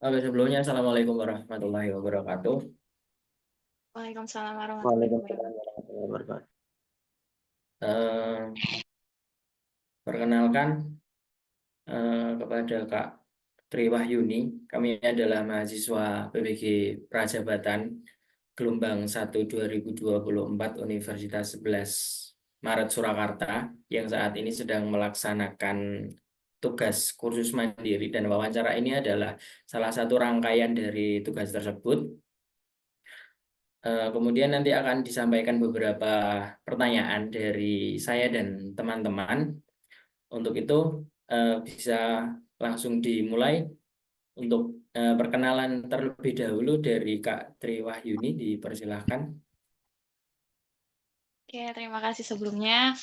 Oke, sebelumnya Assalamualaikum warahmatullahi wabarakatuh. Waalaikumsalam warahmatullahi Waalaikumsalam wabarakatuh. warahmatullahi wabarakatuh. Eh, Perkenalkan kepada Kak Tri Wahyuni, kami adalah mahasiswa PBG Prajabatan Gelombang 1 2024 Universitas 11 Maret Surakarta yang saat ini sedang melaksanakan tugas kursus mandiri, dan wawancara ini adalah salah satu rangkaian dari tugas tersebut. Kemudian nanti akan disampaikan beberapa pertanyaan dari saya dan teman-teman. Untuk itu bisa langsung dimulai. Untuk perkenalan terlebih dahulu dari Kak Tri Wahyuni, dipersilahkan. Oke, terima kasih sebelumnya.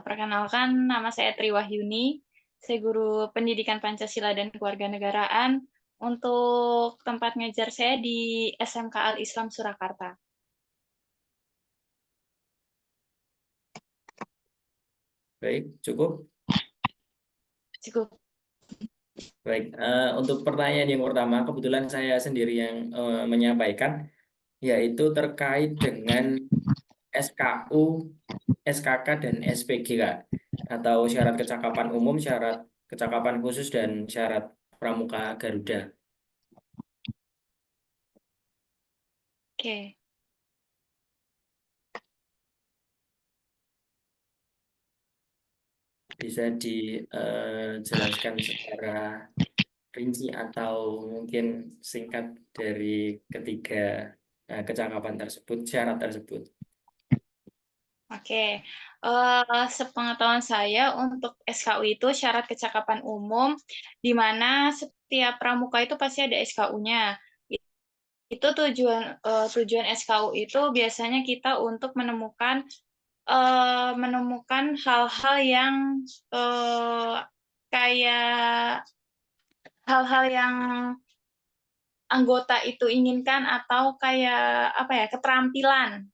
Perkenalkan, nama saya Tri Wahyuni. Saya guru pendidikan Pancasila dan Kewarganegaraan. Untuk tempat ngajar saya di SMK Al-Islam Surakarta. Baik, cukup. Cukup. Baik, untuk pertanyaan yang pertama, kebetulan saya sendiri yang menyampaikan, yaitu terkait dengan SKU, SKK, dan SPG, Kak, atau syarat kecakapan umum, syarat kecakapan khusus, dan syarat pramuka Garuda. Oke. Bisa dijelaskan secara rinci atau mungkin singkat dari ketiga kecakapan tersebut, syarat tersebut. Oke, sepengetahuan saya untuk SKU itu syarat kecakapan umum, di mana setiap pramuka itu pasti ada SKU-nya. Itu tujuan SKU itu biasanya kita untuk menemukan hal-hal yang eh, kayak hal-hal yang anggota itu inginkan, atau kayak apa ya, keterampilan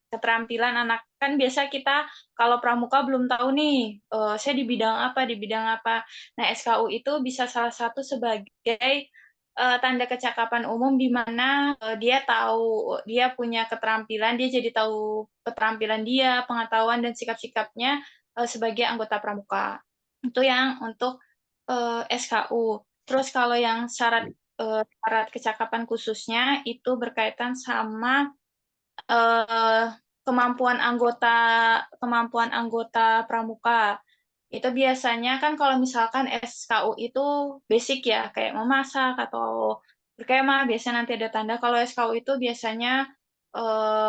anak. Kan biasa kita kalau pramuka belum tahu nih, saya di bidang apa. Nah, SKU itu bisa salah satu sebagai tanda kecakapan umum, di mana dia tahu, dia punya keterampilan, dia jadi tahu keterampilan dia, pengetahuan dan sikap-sikapnya sebagai anggota pramuka. Itu yang untuk SKU. Terus kalau yang syarat kecakapan khususnya itu berkaitan sama eh, kemampuan anggota pramuka. Itu biasanya kan kalau misalkan SKU itu basic ya, kayak memasak atau berkemah, biasanya nanti ada tanda. Kalau SKU itu biasanya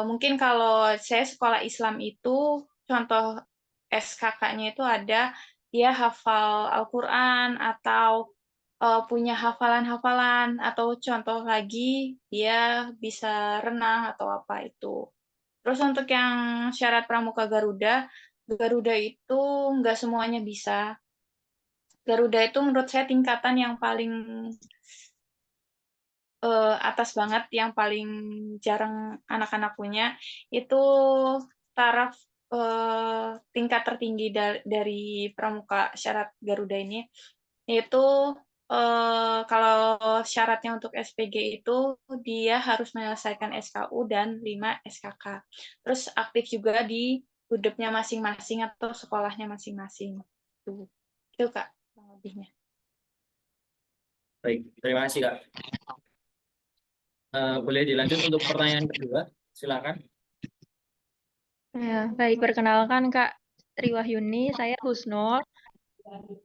mungkin kalau saya sekolah Islam itu, contoh SKK-nya itu ada dia hafal Al-Quran, atau punya hafalan-hafalan, atau contoh lagi dia bisa renang atau apa itu. Terus untuk yang syarat pramuka Garuda, Garuda itu nggak semuanya bisa. Garuda itu menurut saya tingkatan yang paling atas banget, yang paling jarang anak-anak punya, itu taraf tingkat tertinggi dari pramuka syarat Garuda ini, yaitu kalau syaratnya untuk SPG itu dia harus menyelesaikan SKU dan 5 SKK. Terus aktif juga di udepnya masing-masing atau sekolahnya masing-masing. Itu Kak, kurang lebihnya. Baik, terima kasih, Kak. Boleh dilanjut untuk pertanyaan kedua, silakan. Ya, baik, perkenalkan Kak Tri Wahyuni, saya Husnul,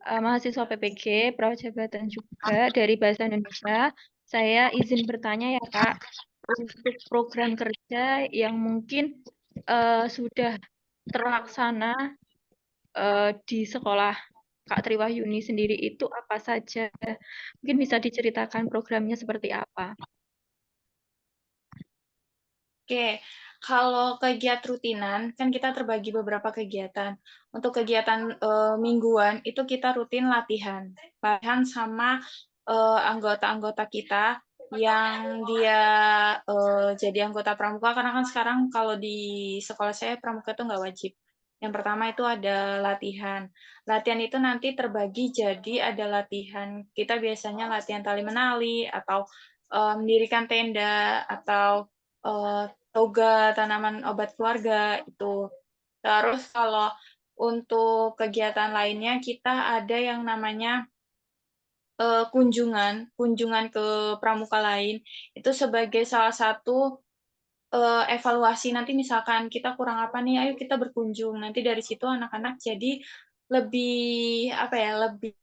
mahasiswa PPG, Prajabatan juga dari Bahasa Indonesia. Saya izin bertanya ya Kak, untuk program kerja yang mungkin sudah terlaksana di sekolah Kak Tri Wahyuni sendiri itu apa saja? Mungkin bisa diceritakan programnya seperti apa? Oke, kalau kegiatan rutinan, kan kita terbagi beberapa kegiatan. Untuk kegiatan mingguan, itu kita rutin latihan. Latihan sama anggota-anggota kita yang dia jadi anggota pramuka, karena kan sekarang kalau di sekolah saya pramuka itu nggak wajib. Yang pertama itu ada latihan. Latihan itu nanti terbagi jadi ada latihan, kita biasanya latihan tali menali, atau mendirikan tenda, atau toga, tanaman obat keluarga, itu. Terus kalau untuk kegiatan lainnya, kita ada yang namanya kunjungan ke pramuka lain, itu sebagai salah satu evaluasi. Nanti misalkan kita kurang apa nih, ayo kita berkunjung. Nanti dari situ anak-anak jadi lebih, apa ya, lebih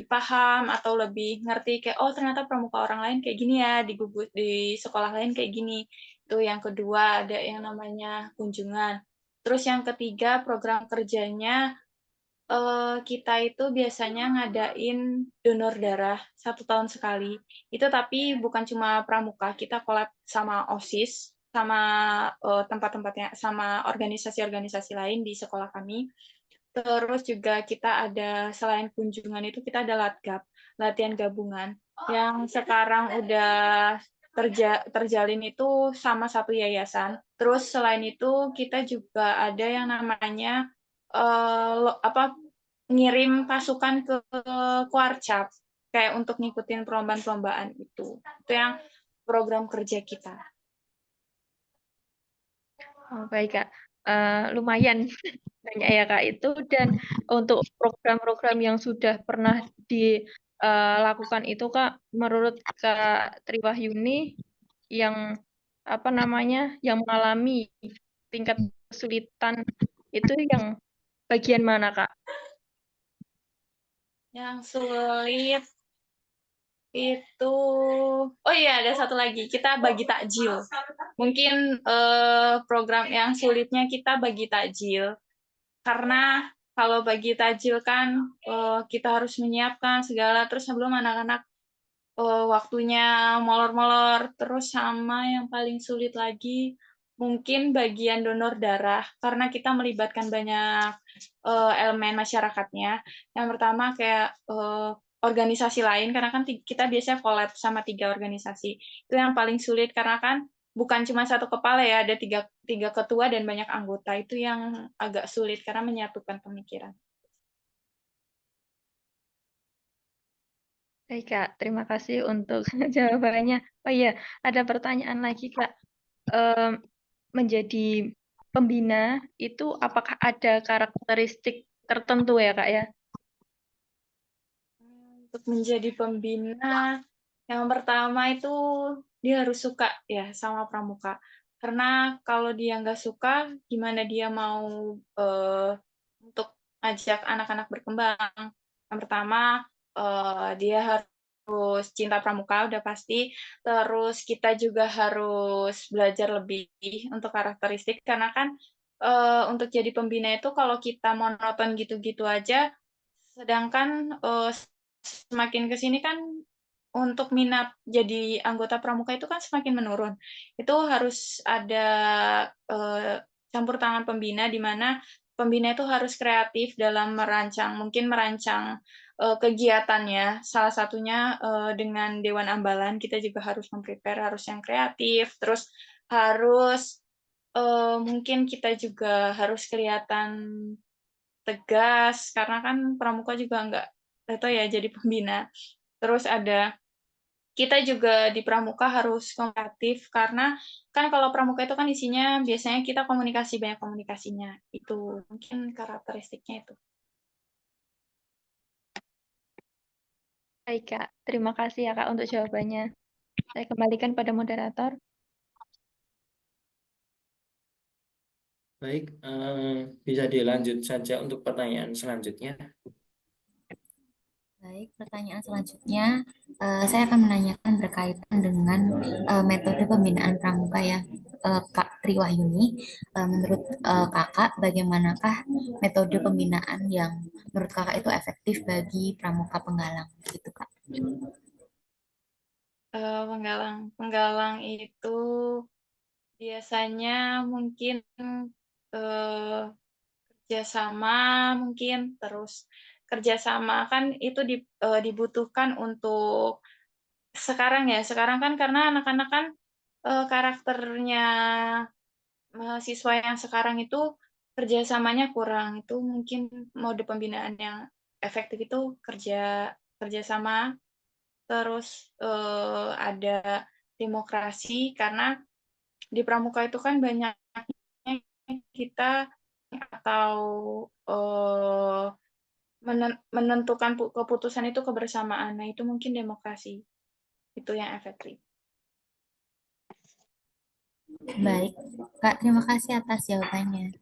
paham atau lebih ngerti kayak, oh ternyata pramuka orang lain kayak gini ya, di sekolah lain kayak gini. Itu yang kedua, ada yang namanya kunjungan. Terus yang ketiga, program kerjanya kita itu biasanya ngadain donor darah 1 tahun sekali. Itu tapi bukan cuma pramuka, kita collab sama OSIS, sama tempat-tempatnya, sama organisasi-organisasi lain di sekolah kami. Terus juga kita ada, selain kunjungan itu kita ada LATGAP, latihan gabungan, yang sekarang udah terjalin itu sama satu yayasan. Terus selain itu kita juga ada yang namanya ngirim pasukan ke Kuarcap, kayak untuk ngikutin perlombaan-perlombaan itu. Itu yang program kerja kita. Oh, baik Kak. Lumayan banyak ya Kak itu, dan untuk program-program yang sudah pernah dilakukan itu Kak, menurut Kak Triwahyuni yang apa namanya, yang mengalami tingkat kesulitan itu yang bagian mana Kak? Yang sulit itu, oh iya ada satu lagi, kita bagi takjil. Mungkin program yang sulitnya kita bagi takjil, karena kalau bagi takjil kan kita harus menyiapkan segala, terus sebelum anak-anak waktunya molor-molor. Terus sama yang paling sulit lagi mungkin bagian donor darah, karena kita melibatkan banyak elemen masyarakatnya. Yang pertama kayak organisasi lain, karena kan kita biasanya collab sama 3 organisasi. Itu yang paling sulit karena kan bukan cuma satu kepala ya, ada tiga ketua dan banyak anggota. Itu yang agak sulit karena menyatukan pemikiran. Baik Kak, terima kasih untuk jawabannya. Oh iya, ada pertanyaan lagi Kak. Menjadi pembina itu apakah ada karakteristik tertentu ya Kak ya? Untuk menjadi pembina, yang pertama itu dia harus suka ya sama pramuka. Karena kalau dia nggak suka, gimana dia mau untuk ajak anak-anak berkembang. Yang pertama, dia harus cinta pramuka, udah pasti. Terus kita juga harus belajar lebih untuk karakteristik, karena kan untuk jadi pembina itu kalau kita monoton gitu-gitu aja, sedangkan semakin ke sini kan untuk minat jadi anggota pramuka itu kan semakin menurun. Itu harus ada campur tangan pembina, di mana pembina itu harus kreatif dalam mungkin merancang kegiatannya. Salah satunya dengan Dewan Ambalan, kita juga harus harus yang kreatif, terus harus mungkin kita juga harus kelihatan tegas, karena kan pramuka juga nggak itu ya jadi pembina. Terus kita juga di pramuka harus komunikatif, karena kan kalau pramuka itu kan isinya biasanya kita banyak komunikasinya. Itu mungkin karakteristiknya itu. Baik Kak, terima kasih ya Kak untuk jawabannya. Saya kembalikan pada moderator. Baik, bisa dilanjut saja untuk pertanyaan selanjutnya. Baik, pertanyaan selanjutnya saya akan menanyakan berkaitan dengan metode pembinaan pramuka ya, Kak Triwahyuni. Menurut Kakak, bagaimanakah metode pembinaan yang menurut Kakak itu efektif bagi pramuka penggalang, gitu Kak? Penggalang itu biasanya mungkin kerjasama, mungkin terus kerjasama kan itu dibutuhkan untuk sekarang ya. Sekarang kan karena anak-anak kan karakternya mahasiswa yang sekarang itu kerjasamanya kurang. Itu mungkin mode pembinaan yang efektif itu kerjasama, terus ada demokrasi, karena di pramuka itu kan banyaknya kita atau menentukan keputusan itu kebersamaan. Nah, itu mungkin demokrasi. Itu yang efektif. Baik, Kak, terima kasih atas jawabannya.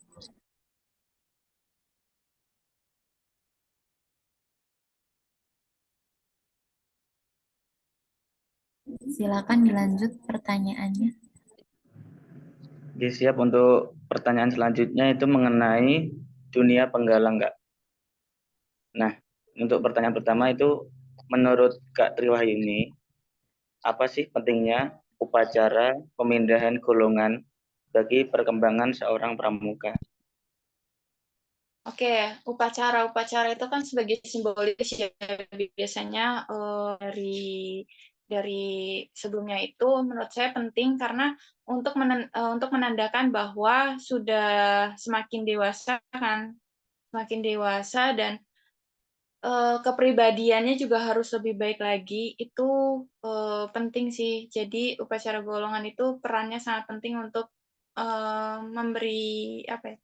Silakan dilanjut pertanyaannya. Oke, siap untuk pertanyaan selanjutnya itu mengenai dunia penggalang, Kak. Nah, untuk pertanyaan pertama itu menurut Kak Triwahyuni, apa sih pentingnya upacara pemindahan golongan bagi perkembangan seorang pramuka? Oke, upacara itu kan sebagai simbolis ya, biasanya dari sebelumnya itu menurut saya penting karena untuk menandakan bahwa sudah semakin dewasa dan kepribadiannya juga harus lebih baik lagi. Itu penting sih. Jadi upacara golongan itu perannya sangat penting untuk memberi apa ya?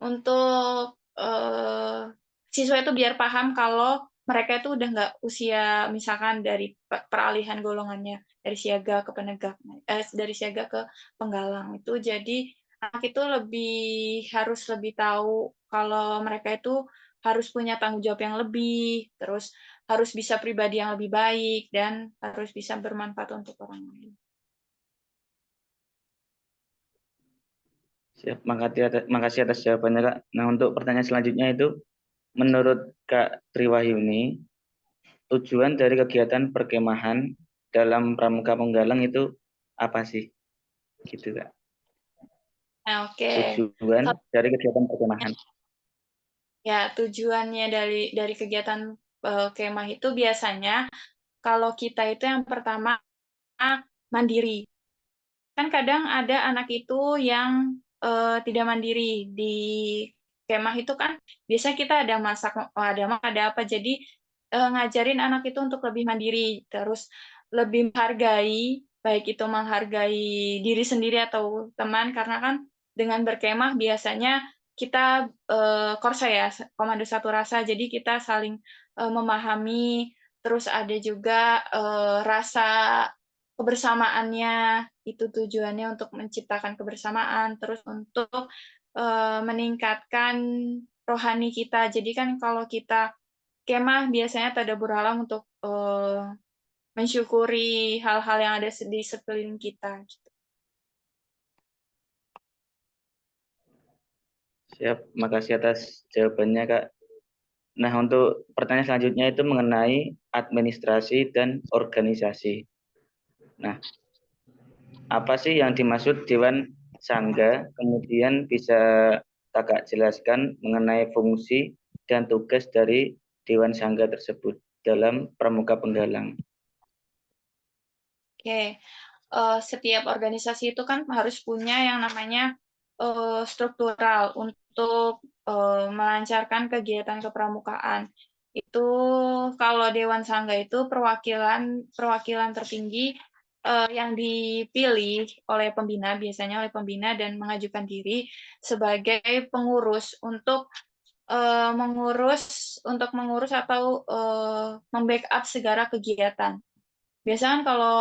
Untuk siswa itu biar paham kalau mereka itu udah nggak usia, misalkan dari peralihan golongannya dari siaga ke penegak, dari siaga ke penggalang itu. Jadi anak itu harus lebih tahu kalau mereka itu harus punya tanggung jawab yang lebih, terus harus bisa pribadi yang lebih baik dan harus bisa bermanfaat untuk orang lain. Siap, makasih atas jawabannya, Kak. Nah, untuk pertanyaan selanjutnya itu, menurut Kak Triwahyuni, tujuan dari kegiatan perkemahan dalam pramuka penggalang itu apa sih? Gitu, Kak. Nah, oke. Tujuan dari kegiatan perkemahan. Ya, tujuannya dari kegiatan kemah itu biasanya kalau kita itu yang pertama mandiri. Kan kadang ada anak itu yang tidak mandiri di kemah itu kan biasanya kita ada masak, ada apa. Jadi ngajarin anak itu untuk lebih mandiri, terus lebih menghargai, baik itu menghargai diri sendiri atau teman, karena kan dengan berkemah biasanya kita korsa ya, komando satu rasa, jadi kita saling memahami, terus ada juga rasa kebersamaannya, itu tujuannya untuk menciptakan kebersamaan, terus untuk meningkatkan rohani kita. Jadi kan kalau kita kemah biasanya tadabbur alam untuk mensyukuri hal-hal yang ada di sekeliling kita. Siap, makasih atas jawabannya, Kak. Nah, untuk pertanyaan selanjutnya itu mengenai administrasi dan organisasi. Nah, apa sih yang dimaksud Dewan Sangga? Kemudian bisa Kakak jelaskan mengenai fungsi dan tugas dari Dewan Sangga tersebut dalam pramuka penggalang. Oke, setiap organisasi itu kan harus punya yang namanya struktural untuk melancarkan kegiatan kepramukaan. Itu kalau Dewan Sangga itu perwakilan tertinggi yang dipilih oleh pembina, biasanya oleh pembina, dan mengajukan diri sebagai pengurus untuk mengurus atau membackup segala kegiatan. Biasanya kan kalau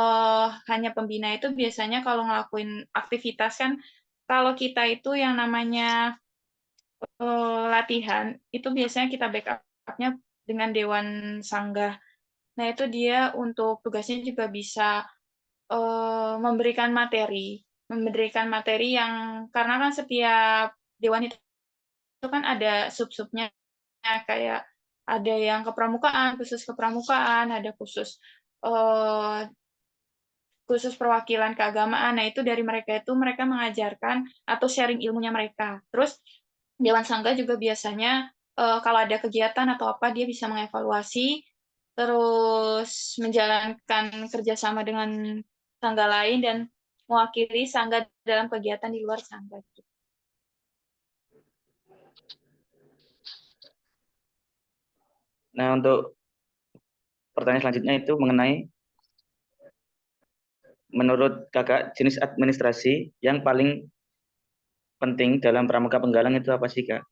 hanya pembina itu biasanya kalau ngelakuin aktivitas kan, kalau kita itu yang namanya latihan, itu biasanya kita backup-nya dengan Dewan Sangga. Nah, itu dia untuk tugasnya juga bisa memberikan materi yang, karena kan setiap dewan itu kan ada sub-subnya, kayak ada yang khusus kepramukaan, ada khusus perwakilan keagamaan. Nah, itu dari mereka mengajarkan atau sharing ilmunya mereka. Terus Dewan Sangga juga biasanya kalau ada kegiatan atau apa, dia bisa mengevaluasi, terus menjalankan kerjasama dengan sangga lain dan mewakili sangga dalam kegiatan di luar sangga. Nah, untuk pertanyaan selanjutnya itu mengenai menurut Kakak jenis administrasi yang paling penting dalam pramuka penggalang itu apa sih, Kak?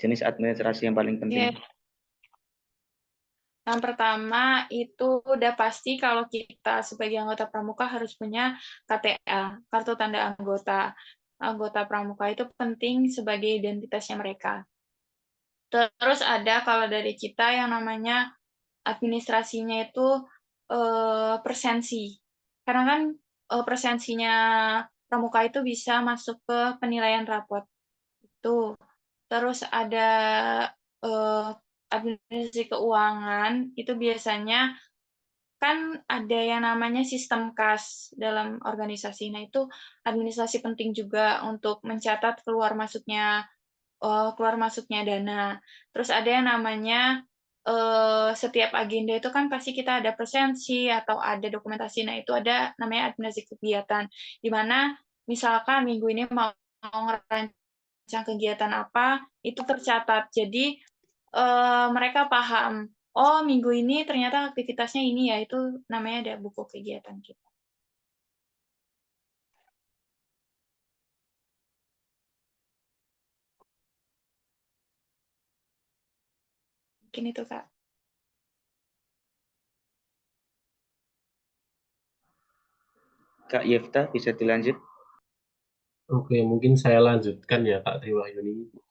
Jenis administrasi yang paling penting. Oke. Yang pertama itu udah pasti kalau kita sebagai anggota pramuka harus punya KTA, kartu tanda anggota. Anggota pramuka itu penting sebagai identitasnya mereka. Terus ada kalau dari kita yang namanya administrasinya itu presensi. Karena kan presensinya pramuka itu bisa masuk ke penilaian rapot. Itu. Terus ada administrasi keuangan, itu biasanya kan ada yang namanya sistem kas dalam organisasi. Nah, itu administrasi penting juga untuk mencatat keluar masuknya dana. Terus ada yang namanya setiap agenda itu kan pasti kita ada presensi atau ada dokumentasi. Nah, itu ada namanya administrasi kegiatan. Di mana misalkan minggu ini mau ngerancang kegiatan apa, itu tercatat. Jadi mereka paham, oh minggu ini ternyata aktivitasnya ini ya, itu namanya ada buku kegiatan kita. Mungkin itu, Kak. Kak Yefta, bisa dilanjut? Oke, mungkin saya lanjutkan ya Kak Triwahyuni.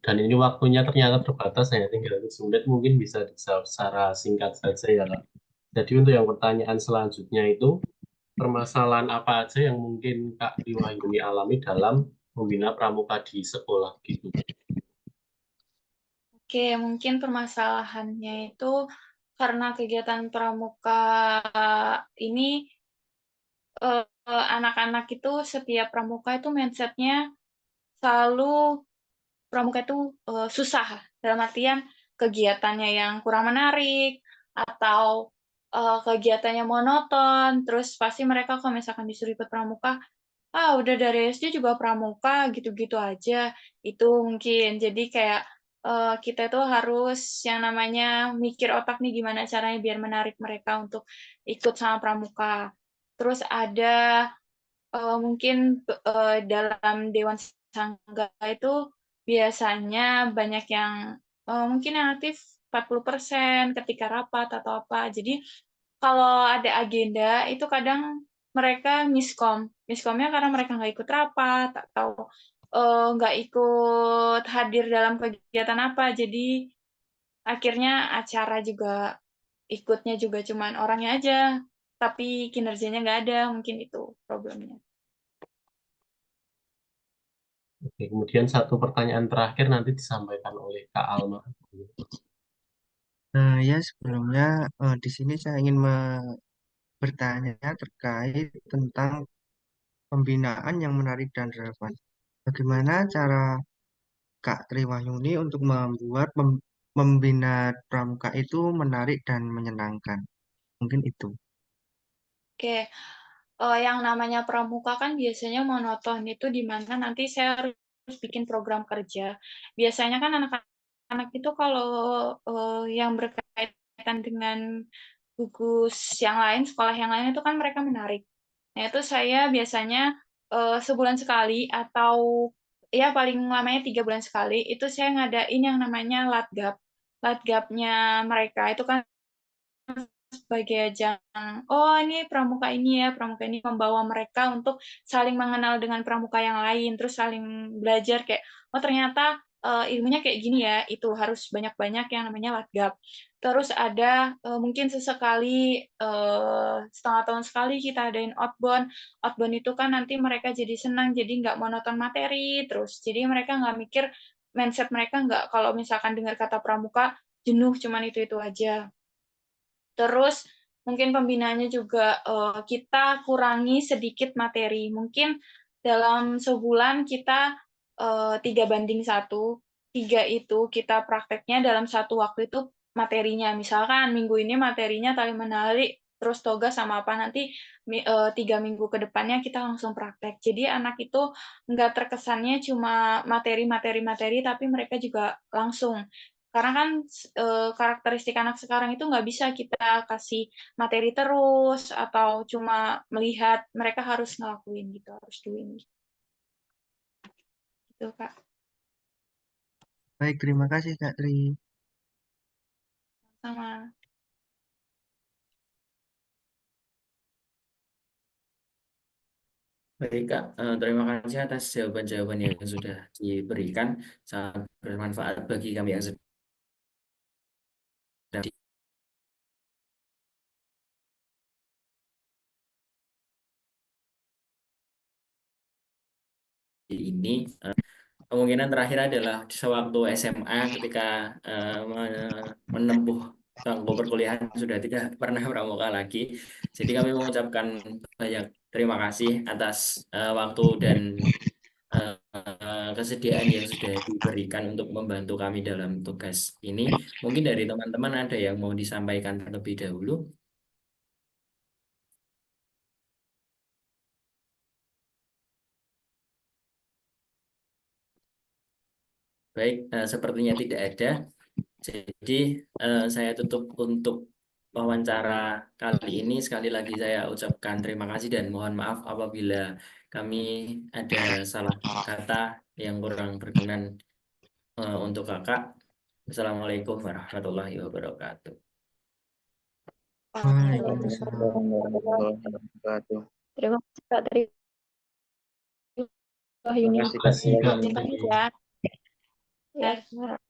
Dan ini waktunya ternyata terbatas, hanya tinggal 7 menit, mungkin bisa dijawab secara singkat saja ya Kak. Jadi untuk yang pertanyaan selanjutnya itu, permasalahan apa aja yang mungkin Kak Triwahyuni alami dalam membina pramuka di sekolah gitu? Oke, mungkin permasalahannya itu karena kegiatan pramuka ini anak-anak itu setiap pramuka itu mindset-nya selalu pramuka itu susah, dalam artian kegiatannya yang kurang menarik atau kegiatannya monoton, terus pasti mereka kalau misalkan disuruh ikut pramuka, udah dari SD juga pramuka gitu-gitu aja, itu mungkin. Jadi kayak kita itu harus yang namanya mikir otak nih gimana caranya biar menarik mereka untuk ikut sama pramuka. Terus ada mungkin dalam Dewan Sangga itu biasanya banyak yang mungkin yang aktif 40% ketika rapat atau apa. Jadi kalau ada agenda itu kadang mereka miskom. Miskomnya karena mereka nggak ikut rapat atau nggak ikut hadir dalam kegiatan apa. Jadi akhirnya acara juga ikutnya juga cuman orangnya aja, tapi kinerjanya nggak ada. Mungkin itu problemnya. Oke, kemudian satu pertanyaan terakhir nanti disampaikan oleh Kak Alma. Nah, ya sebelumnya di sini saya ingin bertanya terkait tentang pembinaan yang menarik dan relevan. Bagaimana cara Kak Triwahyuni untuk membuat membina pramuka itu menarik dan menyenangkan? Mungkin itu. Oke, yang namanya pramuka kan biasanya monoton, itu di mana nanti saya harus bikin program kerja. Biasanya kan anak-anak itu kalau yang berkaitan dengan gugus yang lain, sekolah yang lain itu kan mereka menarik. Nah, itu saya biasanya sebulan sekali atau ya paling lamanya 3 bulan sekali, itu saya ngadain yang namanya latgab. Latgabnya mereka itu kan sebagai ajang, oh ini pramuka ini membawa mereka untuk saling mengenal dengan pramuka yang lain, terus saling belajar kayak, oh ternyata ilmunya kayak gini ya, itu harus banyak-banyak yang namanya latgab. Terus ada mungkin sesekali, setengah tahun sekali kita adain outbound. Outbound itu kan nanti mereka jadi senang, jadi nggak monoton materi terus. Jadi mereka nggak mikir, mindset mereka nggak kalau misalkan dengar kata pramuka, jenuh cuman itu-itu aja. Terus mungkin pembinaannya juga kita kurangi sedikit materi. Mungkin dalam sebulan kita 3:1, 3 itu kita prakteknya dalam satu waktu itu materinya. Misalkan minggu ini materinya tali menarik, terus toga sama apa, nanti 3 minggu ke depannya kita langsung praktek. Jadi anak itu nggak terkesannya cuma materi, tapi mereka juga langsung Karena kan karakteristik anak sekarang itu nggak bisa kita kasih materi terus atau cuma melihat, mereka harus ngelakuin gitu, harus doing gitu Kak. Baik, terima kasih Kak Tri. Sama. Baik Kak, terima kasih atas jawaban-jawaban yang sudah diberikan, sangat bermanfaat bagi kami yang sedang ini. Kemungkinan terakhir adalah sewaktu SMA ketika menempuh bangku perkuliahan sudah tidak pernah pramuka lagi. Jadi kami mengucapkan banyak terima kasih atas waktu dan kesediaan yang sudah diberikan untuk membantu kami dalam tugas ini. Mungkin dari teman-teman ada yang mau disampaikan terlebih dahulu. Baik, sepertinya tidak ada. Jadi saya tutup untuk wawancara kali ini. Sekali lagi saya ucapkan terima kasih dan mohon maaf apabila kami ada salah kata yang kurang berkenan untuk kakak. Assalamualaikum warahmatullahi wabarakatuh. Waalaikumsalam. Warahmatullahi wabarakatuh. Terima kasih Kak Tri Terima Wahyuni. kasih Terima kasih Kak Terima Tri. kasih ya. Ya, Kak.